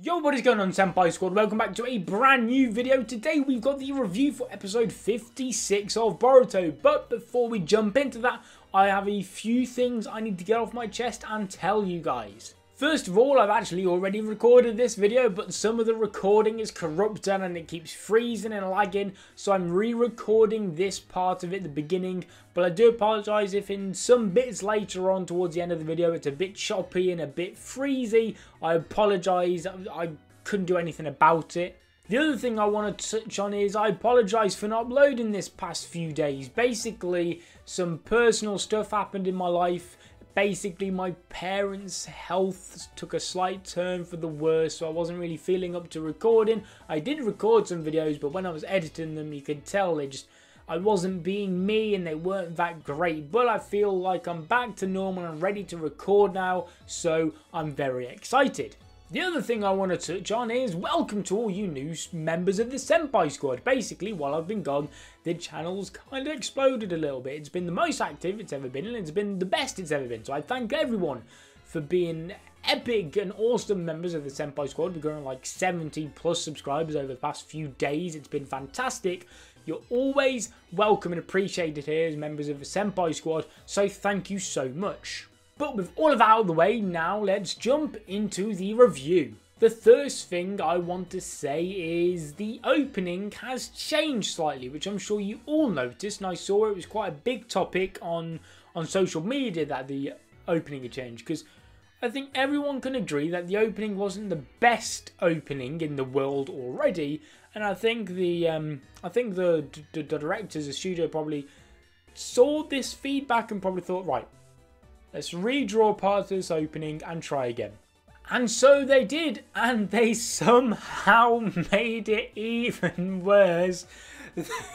Yo, what is going on, Senpai Squad? Welcome back to a brand new video. Today we've got the review for episode 56 of Boruto. But before we jump into that, I have a few things I need to get off my chest and tell you guys. First of all, I've actually already recorded this video, but some of the recording is corrupted and it keeps freezing and lagging, so I'm re-recording this part of it at the beginning. But I do apologise if in some bits later on towards the end of the video it's a bit choppy and a bit freezy. I apologise, I couldn't do anything about it. The other thing I want to touch on is I apologise for not uploading this past few days. Basically, some personal stuff happened in my life. Basically, my parents' health took a slight turn for the worse, so I wasn't really feeling up to recording. I did record some videos, but when I was editing them, you could tell I wasn't being me and they weren't that great. But I feel like I'm back to normal and ready to record now, so I'm very excited. The other thing I want to touch on is welcome to all you new members of the Senpai Squad. Basically, while I've been gone, the channel's kind of exploded a little bit. It's been the most active it's ever been, and it's been the best it's ever been. So I thank everyone for being epic and awesome members of the Senpai Squad. We're going like 70 plus subscribers over the past few days. It's been fantastic. You're always welcome and appreciated here as members of the Senpai Squad, so thank you so much. But with all of that out of the way, now let's jump into the review. The first thing I want to say is the opening has changed slightly, which I'm sure you all noticed, and I saw it was quite a big topic on social media that the opening had changed, because I think everyone can agree that the opening wasn't the best opening in the world already, and I think the directors, the studio probably saw this feedback and probably thought, right, let's redraw parts of this opening and try again. And so they did, and they somehow made it even worse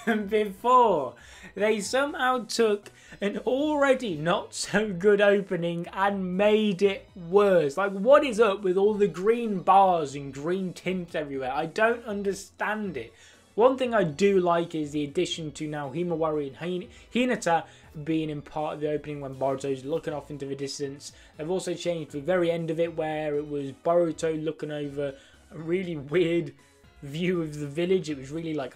than before. They somehow took an already not so good opening and made it worse. Like, what is up with all the green bars and green tints everywhere? I don't understand it. One thing I do like is the addition to now Himawari and Hinata being in part of the opening when Boruto's looking off into the distance. They've also changed the very end of it where it was Boruto looking over a really weird view of the village. It was really like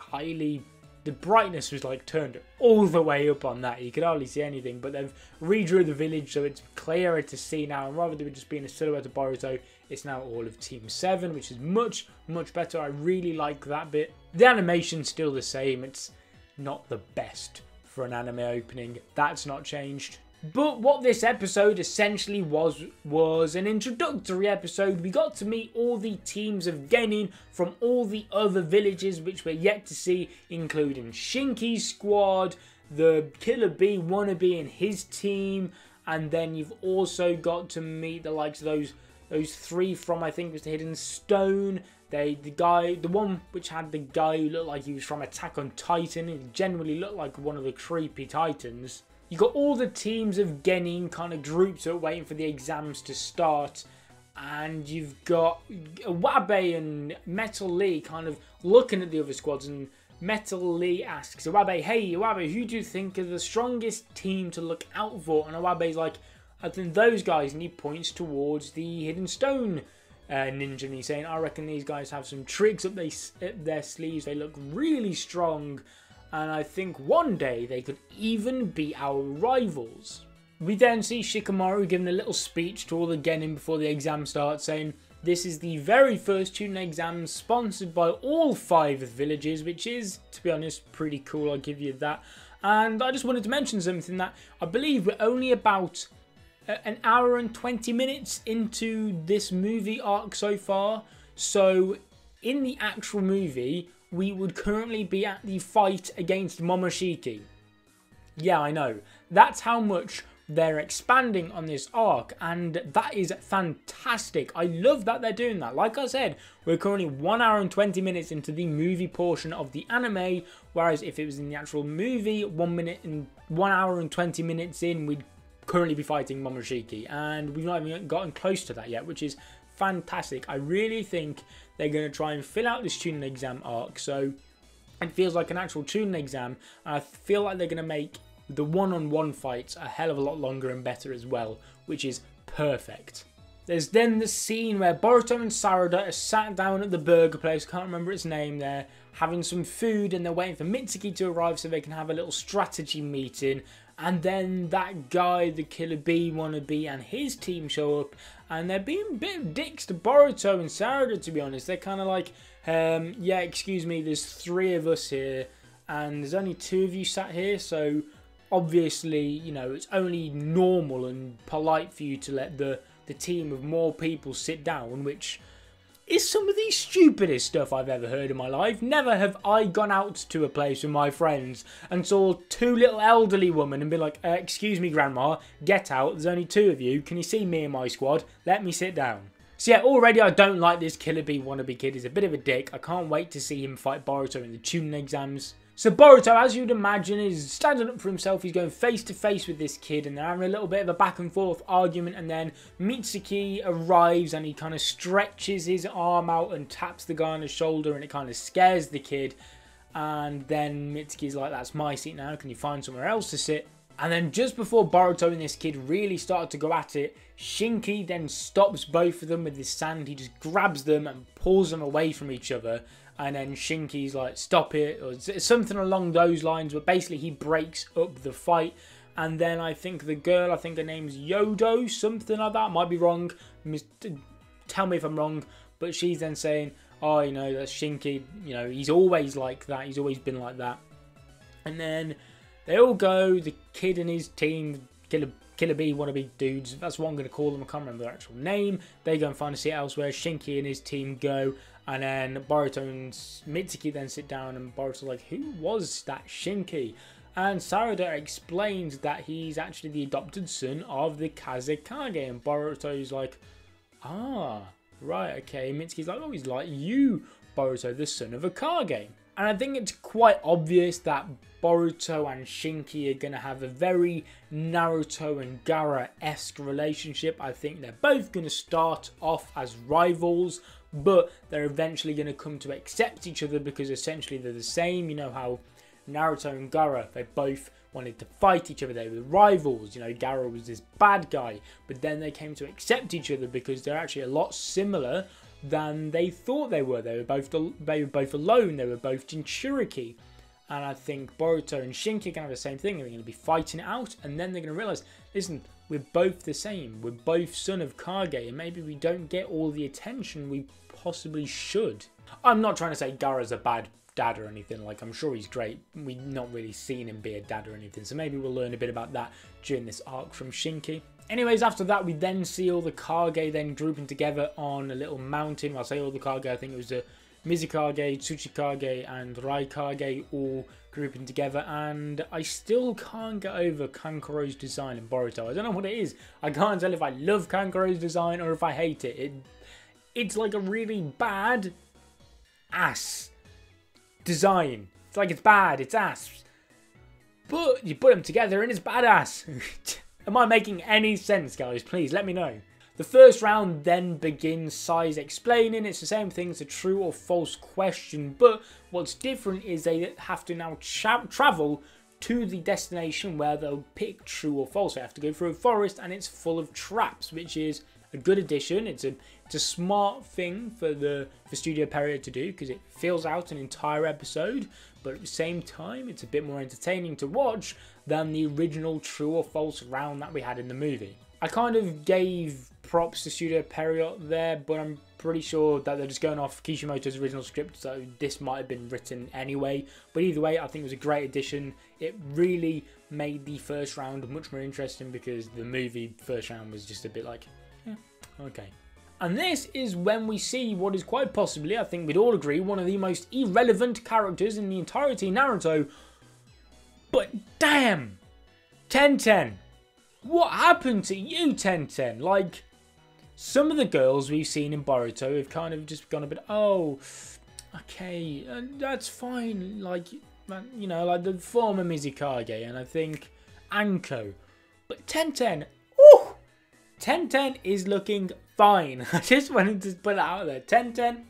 the brightness was like turned all the way up on that. You could hardly see anything, but they've redrew the village so it's clearer to see now. And rather than just being a silhouette of Boruto, it's now all of Team 7, which is much, much better. I really like that bit. The animation's still the same. It's not the best for an anime opening. That's not changed. But what this episode essentially was an introductory episode. We got to meet all the teams of GENIN from all the other villages which we're yet to see, including Shinki's squad, the Killer Bee wannabe and his team, and then you've also got to meet the likes of those three from, I think it was the Hidden Stone. The one which had the guy who looked like he was from Attack on Titan. It generally looked like one of the creepy titans. You got all the teams of GENIN kind of grouped up waiting for the exams to start. And you've got Iwabe and Metal Lee kind of looking at the other squads. And Metal Lee asks Iwabe, hey Iwabe, who do you think are the strongest team to look out for? And Iwabe's like, I think those guys. And he points towards the Hidden Stone ninja, and he's saying, I reckon these guys have some tricks up their sleeves. They look really strong, and I think one day they could even be our rivals. We then see Shikamaru giving a little speech to all the GENIN before the exam starts, saying this is the very first Chunin exam sponsored by all 5 villages, which is, to be honest, pretty cool. I'll give you that. And I just wanted to mention something that I believe we're only about an hour and 20 minutes into this movie arc so far. So in the actual movie, we would currently be at the fight against Momoshiki. Yeah, I know. That's how much they're expanding on this arc, and that is fantastic. I love that they're doing that. Like I said, we're currently 1 hour and 20 minutes into the movie portion of the anime, whereas if it was in the actual movie, 1 hour and 20 minutes in, we'd currently be fighting Momoshiki, and we've not even gotten close to that yet, which is fantastic. I really think they're going to try and fill out this Chunin exam arc, so it feels like an actual Chunin exam, and I feel like they're going to make the one-on-one fights a hell of a lot longer and better as well, which is perfect. There's then the scene where Boruto and Sarada are sat down at the burger place, can't remember its name there, having some food, and they're waiting for Mitsuki to arrive so they can have a little strategy meeting. And then that guy, the Killer Bee wannabe, and his team show up, and they're being a bit of dicks to Boruto and Sarada, to be honest. They're kind of like, yeah, excuse me, there's 3 of us here, and there's only 2 of you sat here, so obviously, you know, it's only normal and polite for you to let the team of more people sit down, which is some of the stupidest stuff I've ever heard in my life. Never have I gone out to a place with my friends and saw 2 little elderly women and been like, excuse me, grandma, get out, there's only 2 of you, can you see me and my squad, let me sit down. So yeah, already I don't like this Killer Bee wannabe kid, he's a bit of a dick. I can't wait to see him fight Boruto in the tuning exams. So Boruto, as you'd imagine, is standing up for himself. He's going face to face with this kid, and they're having a little bit of a back and forth argument, and then Mitsuki arrives and he kind of stretches his arm out and taps the guy on the shoulder, and it kind of scares the kid. And then Mitsuki's like, that's my seat now, can you find somewhere else to sit? And then just before Boruto and this kid really started to go at it, Shinki then stops both of them with his sand. He just grabs them and pulls them away from each other. And then Shinki's like, stop it, or something along those lines. But basically he breaks up the fight. And then I think the girl, I think her name's Yodo, something like that. Might be wrong. Tell me if I'm wrong. But she's then saying, oh, you know, that's Shinki. You know, he's always like that. He's always been like that. And then they all go, the kid and his team, Killer Bee wannabe dudes, that's what I'm going to call them, I can't remember their actual name. They go and find a seat elsewhere, Shinki and his team go, and then Boruto and Mitsuki then sit down, and Boruto's like, who was that Shinki? And Sarada explains that he's actually the adopted son of the Kazekage, and Boruto's like, ah, right, okay. Mitsuki's like, oh, he's like you, Boruto, the son of a Kage. And I think it's quite obvious that Boruto and Shinki are going to have a very Naruto and Gaara-esque relationship. I think they're both going to start off as rivals, but they're eventually going to come to accept each other because essentially they're the same. You know how Naruto and Gaara, they both wanted to fight each other. They were rivals. You know, Gaara was this bad guy, but then they came to accept each other because they're actually a lot similar than they thought they were. They were both alone. They were both Jinchuriki. And I think Boruto and Shinki are going to have the same thing. They're going to be fighting it out, and then they're going to realise, listen, we're both the same. We're both son of Kage, and maybe we don't get all the attention we possibly should. I'm not trying to say Gaara's a bad dad or anything. Like, I'm sure he's great. We've not really seen him be a dad or anything, so maybe we'll learn a bit about that during this arc from Shinki. Anyways, after that, we then see all the Kage then grouping together on a little mountain. When I say all the Kage, I think it was the Mizukage, Tsuchikage, and Raikage all grouping together. And I still can't get over Kankuro's design in Boruto. I don't know what it is. I can't tell if I love Kankuro's design or if I hate it. It's like a really bad ass design. It's like it's bad, it's ass. But you put them together and it's badass. Am I making any sense, guys? Please let me know. The first round then begins Sai's explaining. It's the same thing as a true or false question, but what's different is they have to now travel to the destination where they'll pick true or false. They have to go through a forest and it's full of traps, which is a good addition. It's a smart thing for Studio Pierrot to do because it fills out an entire episode, but at the same time it's a bit more entertaining to watch than the original true or false round that we had in the movie. I kind of gave props to Studio Pierrot there, but I'm pretty sure that they're just going off Kishimoto's original script, so this might have been written anyway. But either way, I think it was a great addition. It really made the first round much more interesting because the movie first round was just a bit like, yeah, okay. And this is when we see what is quite possibly, I think we'd all agree, one of the most irrelevant characters in the entirety of Naruto. But damn! Tenten! What happened to you, Tenten? Like, some of the girls we've seen in Boruto have kind of just gone a bit, oh, okay, that's fine. Like, you know, like the former Mizukage and I think Anko. But Tenten, ooh! Tenten is looking fine. I just wanted to put it out there. Tenten,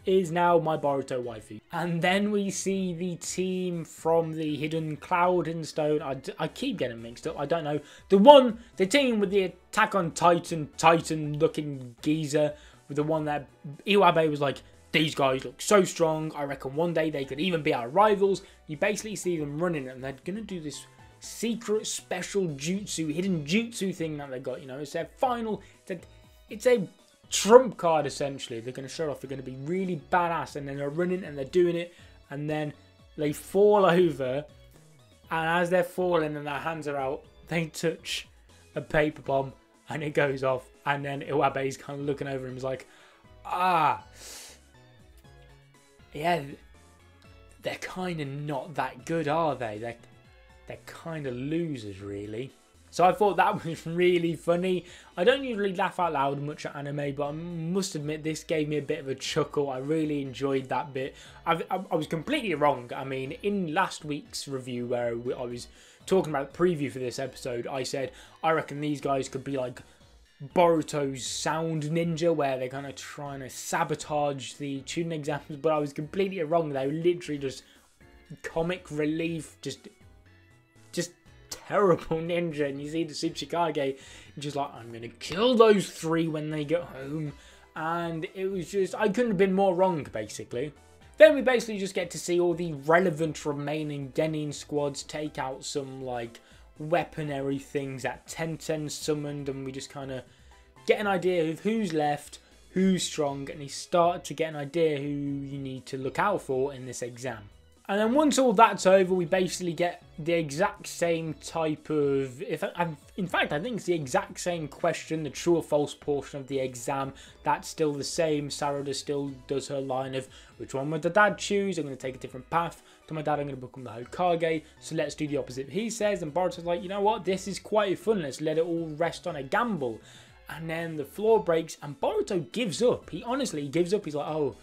is now my Boruto waifu. And then we see the team from the Hidden Cloud and Stone. I keep getting mixed up. I don't know. The team with the Attack on Titan looking geezer, with the one that Iwabe was like, these guys look so strong. I reckon one day they could even be our rivals. You basically see them running and they're going to do this secret special jutsu, hidden jutsu thing that they got. You know, it's their final, it's a trump card essentially. They're going to show off. They're going to be really badass, and then they're running and they're doing it, and then they fall over, and as they're falling and their hands are out, they touch a paper bomb and it goes off, and then Iwabe's kind of looking over him, is like, yeah, they're kind of not that good, are they? They're kind of losers, really. So I thought that was really funny. I don't usually laugh out loud much at anime, but I must admit this gave me a bit of a chuckle. I really enjoyed that bit. I was completely wrong. I mean, in last week's review where I was talking about the preview for this episode, I said, I reckon these guys could be like Boruto's sound ninja, where they're kind of trying to sabotage the tuning exams, but I was completely wrong. They were literally just comic relief, just terrible ninja. And you see the Tsuchikage just like, I'm gonna kill those three when they get home, and it was just, I couldn't have been more wrong, basically. Then we basically just get to see all the relevant remaining Genin squads take out some like weaponry things that Tenten summoned, and we just kind of get an idea of who's left, who's strong, and you start to get an idea who you need to look out for in this exam. And then once all that's over, we basically get the exact same type of, in fact, I think it's the exact same question, the true or false portion of the exam. That's still the same. Sarada still does her line of, which one would the dad choose? I'm going to take a different path. To my dad, I'm going to become the Hokage. So let's do the opposite. He says, and Boruto's like, you know what? This is quite fun. Let's let it all rest on a gamble. And then the floor breaks and Boruto gives up. He honestly gives up. He's like, oh,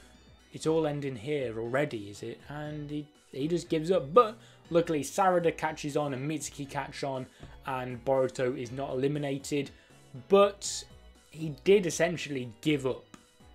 it's all ending here already, is it? And he just gives up. But luckily Sarada catches on and Mitsuki catch on, and Boruto is not eliminated. But he did essentially give up,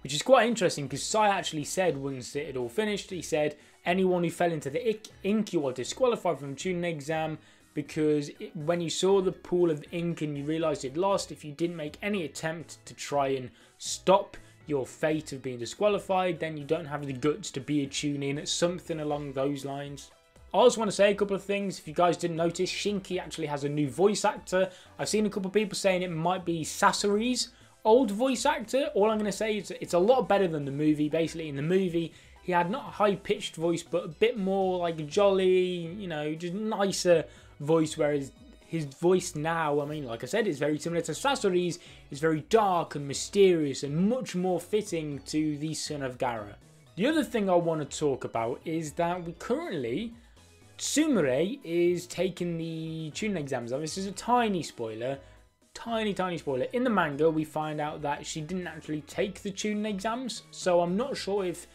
which is quite interesting, because Sai actually said once it had all finished, he said anyone who fell into the ink, you are disqualified from the tuning exam, because when you saw the pool of ink and you realised you'd lost, if you didn't make any attempt to try and stop your fate of being disqualified, then you don't have the guts to be a tune-in, something along those lines. I also want to say a couple of things. If you guys didn't notice, Shinki actually has a new voice actor. I've seen a couple of people saying it might be Sasori's old voice actor. All I'm going to say is it's a lot better than the movie. Basically, in the movie, he had not a high-pitched voice, but a bit more like jolly, you know, just nicer voice, whereas his voice now, I mean, like I said, is very similar to Sasori's. It's very dark and mysterious and much more fitting to the son of Gaara. The other thing I want to talk about is that we currently, Sumire is taking the tuning exams. This is a tiny spoiler. Tiny spoiler. In the manga, we find out that she didn't actually take the tuning exams. So I'm not sure if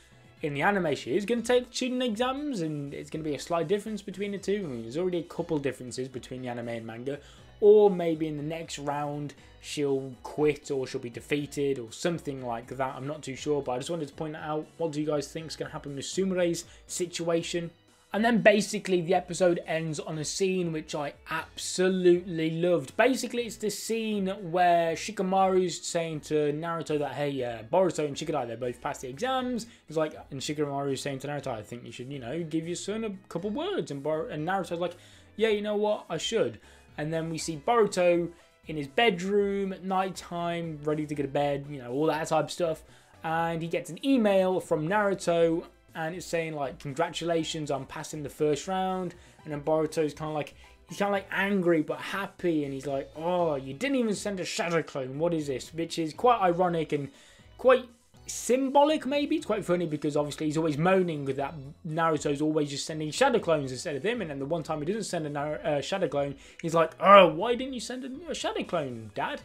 in the anime she is going to take the tuning exams and it's going to be a slight difference between the two. I mean, there's already a couple differences between the anime and manga. Or maybe in the next round she'll quit or she'll be defeated or something like that. I'm not too sure, but I just wanted to point that out. What do you guys think is going to happen with Sumire's situation? And then basically the episode ends on a scene which I absolutely loved. Basically it's this scene where Shikamaru's saying to Naruto that, hey, Boruto and Shikadai, they both passed the exams. He's like, and Shikamaru's saying to Naruto, I think you should, you know, give your son a couple words. And Naruto's like, yeah, you know what, I should. And then we see Boruto in his bedroom at night time, ready to go to bed, you know, all that type of stuff. And he gets an email from Naruto, and it's saying like, congratulations on passing the first round. And then Boruto's kind of like, he's kind of like angry but happy, and he's like, oh, you didn't even send a shadow clone, what is this? Which is quite ironic and quite symbolic, maybe. It's quite funny because obviously he's always moaning with that Naruto's always just sending shadow clones instead of him, and then the one time he doesn't send a shadow clone, he's like, oh, why didn't you send a shadow clone, Dad?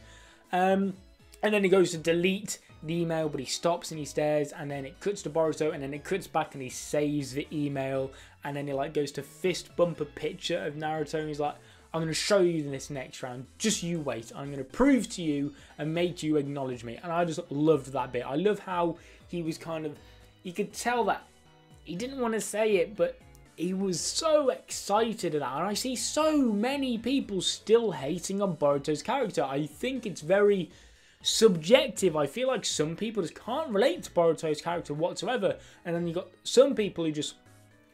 And then he goes to delete the email, but he stops and he stares, and then it cuts to Boruto, and then it cuts back and he saves the email, and then he like goes to fist bump a picture of Naruto, and he's like, I'm going to show you in this next round, just you wait, I'm going to prove to you and make you acknowledge me. And I just loved that bit. I love how he was kind of, you could tell that he didn't want to say it, but he was so excited at that. And I see so many people still hating on Boruto's character. I think it's very subjective. I feel like some people just can't relate to Boruto's character whatsoever. And then you got some people who just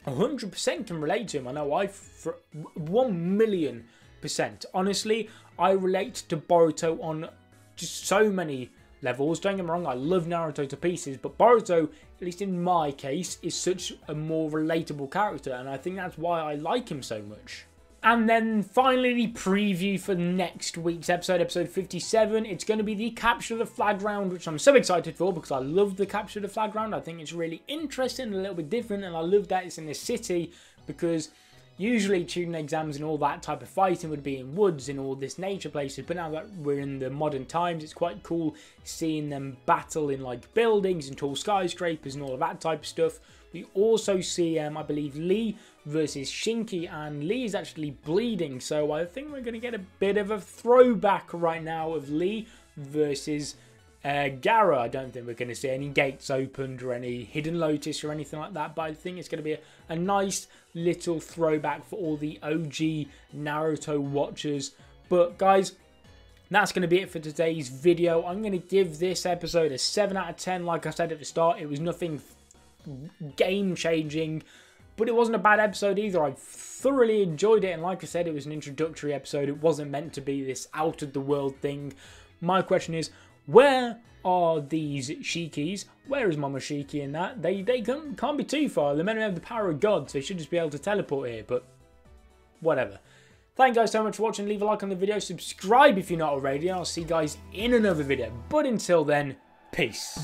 100% can relate to him. I know I, for 1,000,000%. Honestly, I relate to Boruto on just so many levels. Don't get me wrong, I love Naruto to pieces, but Boruto, at least in my case, is such a more relatable character, and I think that's why I like him so much. And then finally, the preview for next week's episode, episode 57. It's going to be the Capture the Flag round, which I'm so excited for because I love the Capture the Flag round. I think it's really interesting, a little bit different, and I love that it's in the city because usually student exams and all that type of fighting would be in woods and all this nature places, but now that we're in the modern times, it's quite cool seeing them battle in like buildings and tall skyscrapers and all of that type of stuff. We also see, I believe, Lee versus Shinki, and Lee is actually bleeding, so I think we're going to get a bit of a throwback right now of Lee versus Gaara. I don't think we're going to see any gates opened or any hidden lotus or anything like that, but I think it's going to be a nice little throwback for all the OG Naruto watchers. But guys, that's going to be it for today's video. I'm going to give this episode a 7 out of 10. Like I said at the start, it was nothing game-changing, but it wasn't a bad episode either. I thoroughly enjoyed it, and like I said, it was an introductory episode. It wasn't meant to be this out-of-the-world thing. My question is, where are these Shikis? Where is Mama Shiki in that? They can't be too far. They're meant to have the power of God, so they should just be able to teleport here, but whatever. Thank you guys so much for watching. Leave a like on the video. Subscribe if you're not already, and I'll see you guys in another video. But until then, peace.